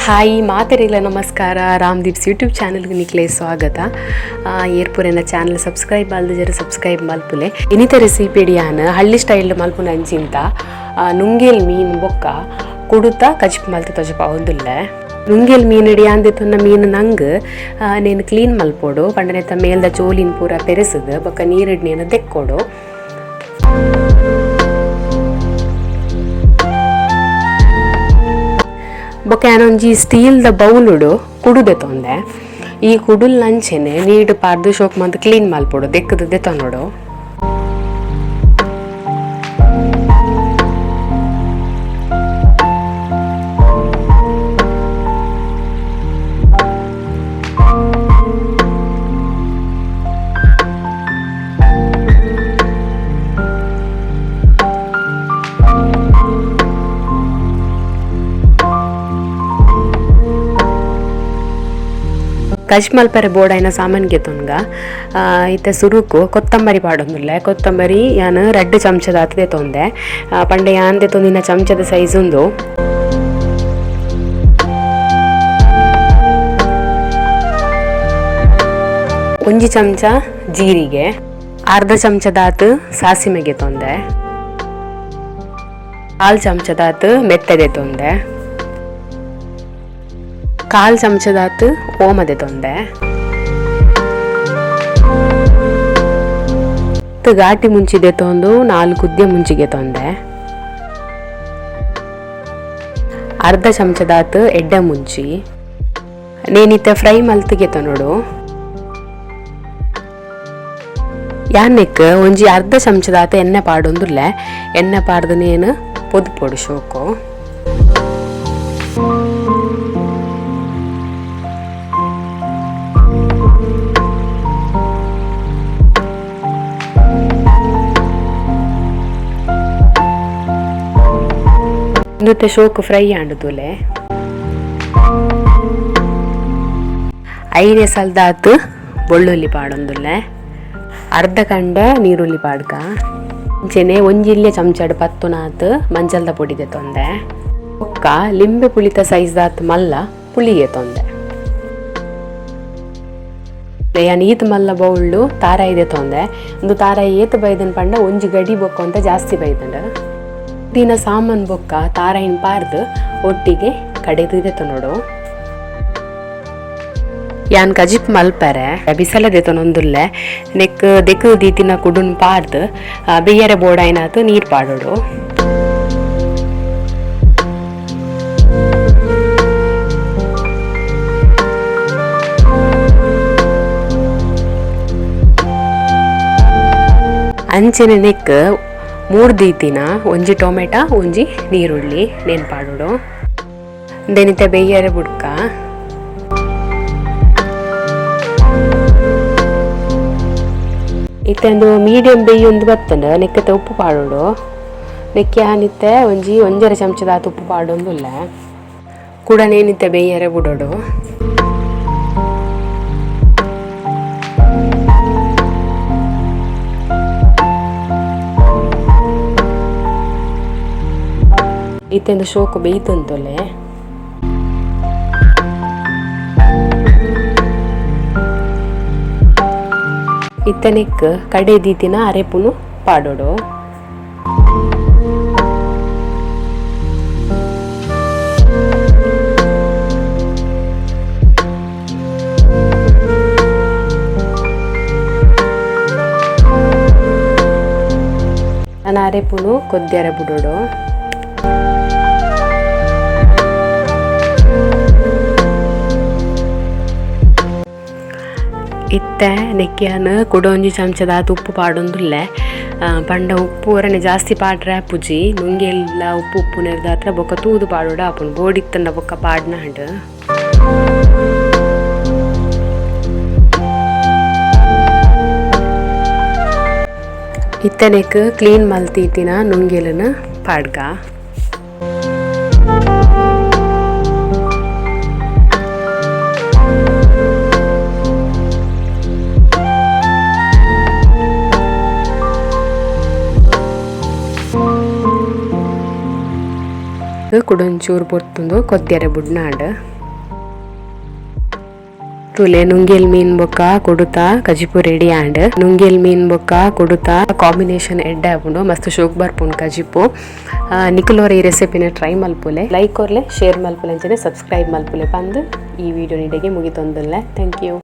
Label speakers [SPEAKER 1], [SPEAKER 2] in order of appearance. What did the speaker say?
[SPEAKER 1] Hi ಮಾತೆರೆಲ್ಲ ನಮಸ್ಕಾರ. ರಾಮ್ದೀಪ್ಸ್ YouTube ಚಾನಲ್ಗೆ ನಿಕ್ಲೆ ಸ್ವಾಗತ. ಏರ್ಪುರೆನ ಚಾನಲ್ ಸಬ್ಸ್ಕ್ರೈಬ್ ಆಲ್ದ ಜರ ಸಬ್ಸ್ಕ್ರೈಬ್ ಮಲ್ಪುಲೆ. ಇನ್ನಿತ ರೆಸಿಪಿ ಡಿಯಾನ್ ಹಳ್ಳಿ ಸ್ಟೈಲ್ ಮಲ್ಪುನ ಅಂಚಿಂತ ನುಂಗೇಲ್ ಮೀನು ಬೊಕ್ಕ ಕುಡುತ ಕಜಿಪು ಮಲ್ತು ತೊಜಪ ಹೊಂದುಲ್ಲ. ನುಂಗೇಲ್ ಮೀನು ಡಿಯಾಂದಿತ್ತುನ್ನ ಮೀನು ನಂಗೆ ನೇನು ಕ್ಲೀನ್ ಮಲ್ಪೋಡು ಪಂಡನೆತ್ತ ಮೇಲ್ದ ಚೋಲಿನ ಪೂರ ಪೆರೆಸದು ಬೊಕ್ಕ ನೀರಿಡ್ನೇನು ತೆಕ್ಕೊಡು. ಬೊಕ್ಕ ಏನೊಂಜಿ ಸ್ಟೀಲ್ದ ಬೌಲುಡು ಕುಡುದೆ ತೊಂದೆ. ಈ ಕುಡುಲ್ ನಂಚೆನೆ ನೀಡು ಪಾರ್ದು ಶೋಕ್ ಮಂತ್ ಕ್ಲೀನ್ ಮಲ್ಪೊಡು ದೆಕ್ಕದೆ ತೊನ್ನೋಡು. ಕಜ್ ಮಲ್ಪರೆ ಬೋಡಾಯಿನ ಸಾಮಾನ್ಗೆ ತೊನ್ಗ ಇತ್ತೆ ಸುರುಕು ಕೊತ್ತಂಬರಿ ಪಾಡೊಂದುಲ್ಲೆ. ಕೊತ್ತಂಬರಿ ಯಾನು 2 ಚಮಚದ ಹತ್ತಿದೆ ತೊಂದೆ. ಪಂಡೆ ಯಾಂದೆ ತೊಂದಿನ ಚಮಚದ ಸೈಜ್ ಒಂದು 1 ಚಮಚ ಜೀರಿಗೆ, 1/2 ಚಮಚದಾತು ಸಾಸಿಮೆಗೆ ತೊಂದೆ, 1/4 ಚಮಚದಾತು ಮೆತ್ತದೆ ತೊಂದೆ, 1/4 ಚಮಚದಾತು ಓಮದೆ ತೊಂದೆ, ಘಾಟಿ ಮುಂಚಿದೆ ತೊಂದು 4 ಉದ್ದೆ ಮುಂಚಿಗೆ ತೊಂದೆ, 1/2 ಚಮಚದಾತು ಎಡ್ಡೆ ಮುಂಚಿ ನೇನಿತ್ತೆ ಫ್ರೈ ಮಲ್ತಿಗೆ ತೊನೋಡು. ಯಾನೆಕ್ ಒಂಜಿ 1/2 ಚಮಚದಾತು ಎಣ್ಣೆ ಪಾಡೊಂದುಲ್ಲೆ. ಎಣ್ಣೆ ಪಾಡ್ದು ನೇನು ಪೊದು ಶೋಕು. ಇನ್ನೊತ್ತೆ ಶೋಕು ಫ್ರೈ ಆಂಡುದುಲೆ. 5 ಸಲ್ದಾತು ಬೆಳ್ಳುಳ್ಳಿ ಪಾಡೊಂದುಲ್ಲೆ. 1/2 ಕಂಡ ನೀರುಳ್ಳಿ ಪಾಡ್ಕ ಅಂಚೆನೆ ಒಂಜಿಲ್ಲೆ ಚಮಚಡ್ ಪತ್ತುನಾತ್ ಮಂಜಲ್ದ ಪೊಡಿದೆ ತೊಂದೆ. ಒಕ್ಕ ಲಿಂಬೆ ಪುಳಿತ ಸೈಜ್ದಾತ್ ಮಲ್ಲ ಪುಳಿಗೆ ತೊಂದೆ. ಯಾನ್ ಈತ್ ಮಲ್ಲ ಬೌಳ್ಳು ತಾರಾಯಿದೆ ತೊಂದೆ. ಒಂದು ತಾರಾಯಿ ಏತ್ ಬೈದನ್ ಪಂಡ ಒಂಜಿ ಗಡಿ ಬೊಕ್ಕ ಅಂತ ಜಾಸ್ತಿ ಬೈದಂಡ ದಿನ ಸಾಮಾನ್ ಬೊಕ್ಕ ತಾರಾಯಿನ ಪಾರ್ದು ಒಟ್ಟಿಗೆ ಕಡೆದಿದೆ ತೊನೋಡು. ಯಾನ್ ಕಜಿಪ್ ಮಲ್ಪರೆ ಬಿಸಲದೆ ತೊನೊಂದುಲ್ಲೆ. ನೆಕ್ ದೆಕ್ಕು ದೀತಿನ ಕುಡುನ್ ಪಾರ್ದು ಬೇಯರೆ ಬೋಡಾಯಿನಾತು ನೀರು ಪಾಡೋಡು. ಅಂಚೆನೆ ನೆಕ್ 3 ದೀತಿನ ಒಂಜಿ ಟೊಮೆಟೊ ಒಂಜಿ ನೀರುಳ್ಳಿ ನೆನ್ಪಾಡೋಡು. ದೆನಿತ ಬೇಯರೆ ಬುಡ್ಕ ಇತ್ತಂದು ಮೀಡಿಯಂ ಬೇಯೊಂದು ಬತ್ತಂಡ ನೆಕ್ಕತೆ ಉಪ್ಪು ಪಾಡೋಡು. ನೆಕ್ಕೆ ಹಾನಿತ್ತೆ ಒಂಜಿ 1/2 ಚಮಚದಾತು ಉಪ್ಪು ಪಾಡೊಂದುಲ್ಲ. ಕೂಡ ನೇನಿತ್ತೆ ಬೇಯರೆ ಬಿಡೋಡು. ಇತ್ತೆಂದು ಶೋಕು ಬೇಯ್ತಂತೊಲೆ. ಇತ್ತನೆಕ್ ಕಡೆ ದೀತಿನ ಅರೆಪುನು ಪಾಡೋಡು. ನಾನು ಅರೆಪುನು ಕೊದ್ದಿಯರೆ ಬಿಡೋಡು. ಇತ್ತೆ ನೆಕ್ಕಿಯಾನು ಕೂಡ 1 ಚಮಚದಾತು ಉಪ್ಪು ಪಾಡೊಂದುಲ್ಲೆ. ಪಂಡ ಉಪ್ಪು ಒರನೆ ಜಾಸ್ತಿ ಪಾಡ್ರೆ ಆಪುಜಿ ನುಂಗೆಲ್ಲ ಉಪ್ಪು ನೆರ್ದಾತ್ರ ಬೊಕ್ಕ ತೂದು ಪಾಡೋಡು ಆಪುನು ಬೋಡಿತ್ತಂಡ ಬೊಕ್ಕ ಪಾಡ್ನ ಹಂಡು. ಇತ್ತನೆಕ್ ಕ್ಲೀನ್ ಮಲ್ತೀತಿನ ನುಂಗೆಲನ ಪಾಡ್ಗ. ಕುಡೊಂಚೂರು ಪೊರ್ತುಂದು ಕೊದ್ದಿಯರೆ ಬುಡ್ನಾಡ್ ತುಲೆ ನುಂಗೆಲ್ ಮೀನ್ ಬೊಕ್ಕ ಕುಡುತ ಕಜಿಪು ರೆಡಿ ಆಂಡ್ ನುಂಗೆಲ್ ಮೀನ್ ಬೊಕ್ಕ ಕುಡುತ ಕಾಂಬಿನೇಷನ್ ಎಡ್ಡೆ ಆಪುಂಡು ಮಸ್ತ್ ಶೋಕ್ ಬರ್ಪುಂಡು ಕಜಿಪು ನಿಕುಲೋರ ಈ ರೆಸಿಪಿನ ಟ್ರೈ ಮಲ್ಪುಲೆ ಲೈಕ್ ಕೊರ್ಲೆ ಶೇರ್ ಮಲ್ಪುಲೆ ಅಂಚನೆ ಸಬ್ಸ್ಕ್ರೈಬ್ ಮಲ್ಪುಲೆ ಬಂದು ಈ ವಿಡಿಯೋ ನಿಡೆಗೆ ಮುಗಿತೊಂದುಲ್ಲೆ ಥ್ಯಾಂಕ್ ಯು.